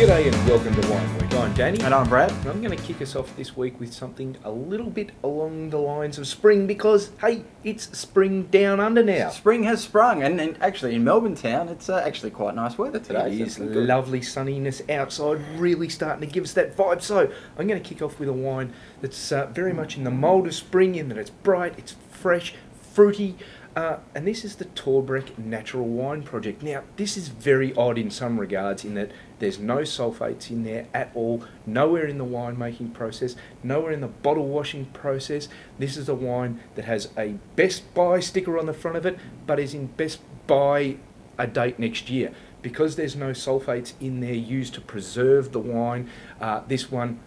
G'day and welcome to Wine Week. I'm Danny. And I'm Brad. And I'm going to kick us off this week with something a little bit along the lines of spring because, hey, it's spring down under now. Spring has sprung, and actually in Melbourne town, it's actually quite nice weather today. It is lovely sunniness outside, really starting to give us that vibe. So I'm going to kick off with a wine that's very much in the mould of spring, in that it's bright, it's fresh, fruity. And this is the Torbreck Natural Wine Project. Now, this is very odd in some regards in that there's no sulphates in there at all, nowhere in the winemaking process, nowhere in the bottle washing process. This is a wine that has a Best Buy sticker on the front of it, but is in Best Buy a date next year. Because there's no sulphates in there used to preserve the wine, this one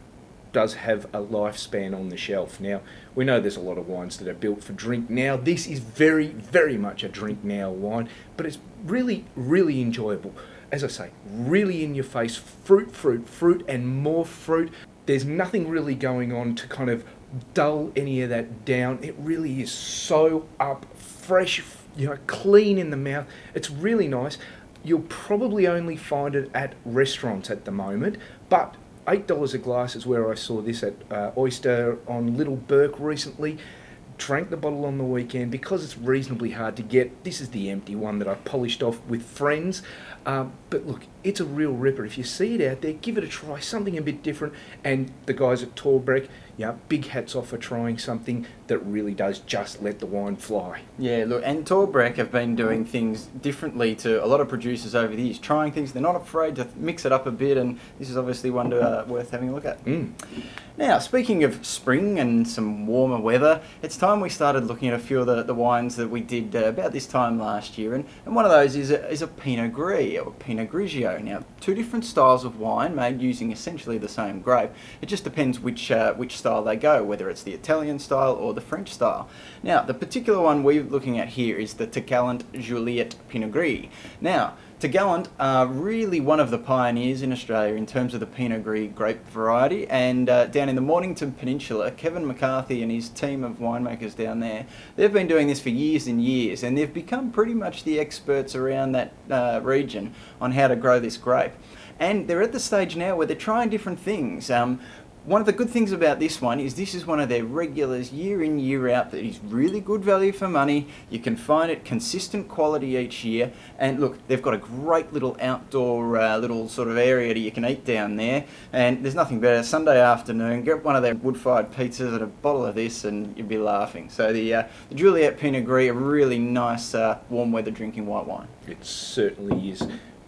does have a lifespan on the shelf. Now, we know there's a lot of wines that are built for drink now. This is very, very much a drink now wine, but it's really, really enjoyable. As I say, really in your face, fruit, fruit, fruit, and more fruit. There's nothing really going on to kind of dull any of that down. It really is so up, fresh, clean in the mouth. It's really nice. You'll probably only find it at restaurants at the moment, but $8 a glass is where I saw this at Oyster on Little Burke recently. Drank the bottle on the weekend because it's reasonably hard to get. This is the empty one that I polished off with friends. But look, it's a real ripper. If you see it out there, give it a try, something a bit different. And the guys at Torbreck, big hats off for trying something that really does just let the wine fly. Yeah, look, and Torbreck have been doing things differently to a lot of producers over the years, trying things. They're not afraid to mix it up a bit, and this is obviously one worth having a look at. Now, speaking of spring and some warmer weather, it's time we started looking at a few of the wines that we did about this time last year, and one of those is a Pinot Gris or Pinot Grigio. Now, two different styles of wine made using essentially the same grape. It just depends which style they go, whether it's the Italian style or the French style. Now, the particular one we're looking at here is the Tourgallant Juliet Pinot Gris. Now, Tourgallant are really one of the pioneers in Australia in terms of the Pinot Gris grape variety, and down in the Mornington Peninsula, Kevin McCarthy and his team of winemakers down there, they've been doing this for years and years, and they've become pretty much the experts around that region on how to grow this grape. And they're at the stage now where they're trying different things. One of the good things about this one is this is one of their regulars year in, year out that is really good value for money. You can find it consistent quality each year, and look, they've got a great little outdoor little sort of area that you can eat down there, and there's nothing better. Sunday afternoon, get one of their wood-fired pizzas and a bottle of this and you'd be laughing. So the Juliet Pinot Gris, a really nice warm weather drinking white wine. It certainly is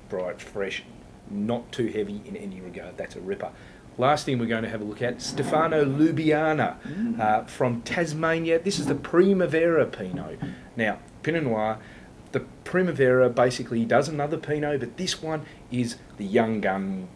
bright, fresh, not too heavy in any regard. That's a ripper. Last thing we're going to have a look at, Stefano Lubiana from Tasmania. This is the Primavera Pinot. Now, Pinot Noir, the Primavera basically does another Pinot, but this one is the young gun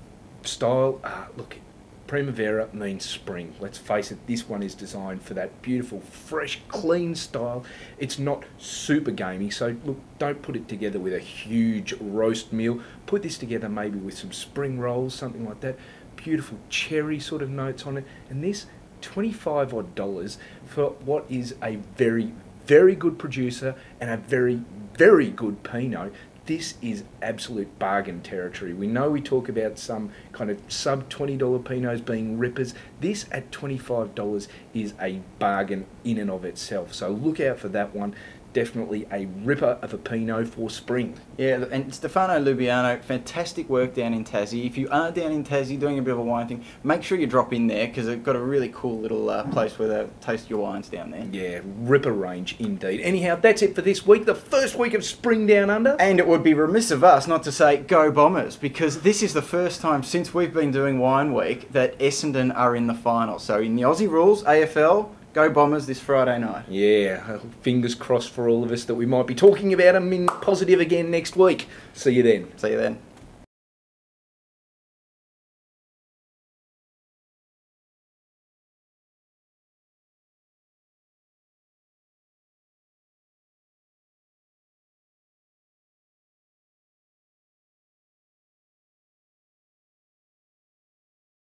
style. Look, Primavera means spring. Let's face it, this one is designed for that beautiful, fresh, clean style. It's not super gamey, so look, don't put it together with a huge roast meal. Put this together maybe with some spring rolls, something like that. Beautiful cherry sort of notes on it, and this $25 odd for what is a very, very good producer and a very, very good Pinot. This is absolute bargain territory. We know we talk about some kind of sub $20 Pinots being rippers. This at $25 is a bargain in and of itself. So look out for that one. Definitely a ripper of a Pinot for spring. Yeah, and Stefano Lubiana, fantastic work down in Tassie. If you are down in Tassie doing a bit of a wine thing, make sure you drop in there because they've got a really cool little place where they taste your wines down there. Yeah, ripper range indeed. Anyhow, that's it for this week, the first week of spring down under. And it would be remiss of us not to say go Bombers, because this is the first time since we've been doing Wine Week that Essendon are in the final. So in the Aussie rules, AFL, go Bombers this Friday night. Yeah, fingers crossed for all of us that we might be talking about them in positive again next week. See you then. See you then.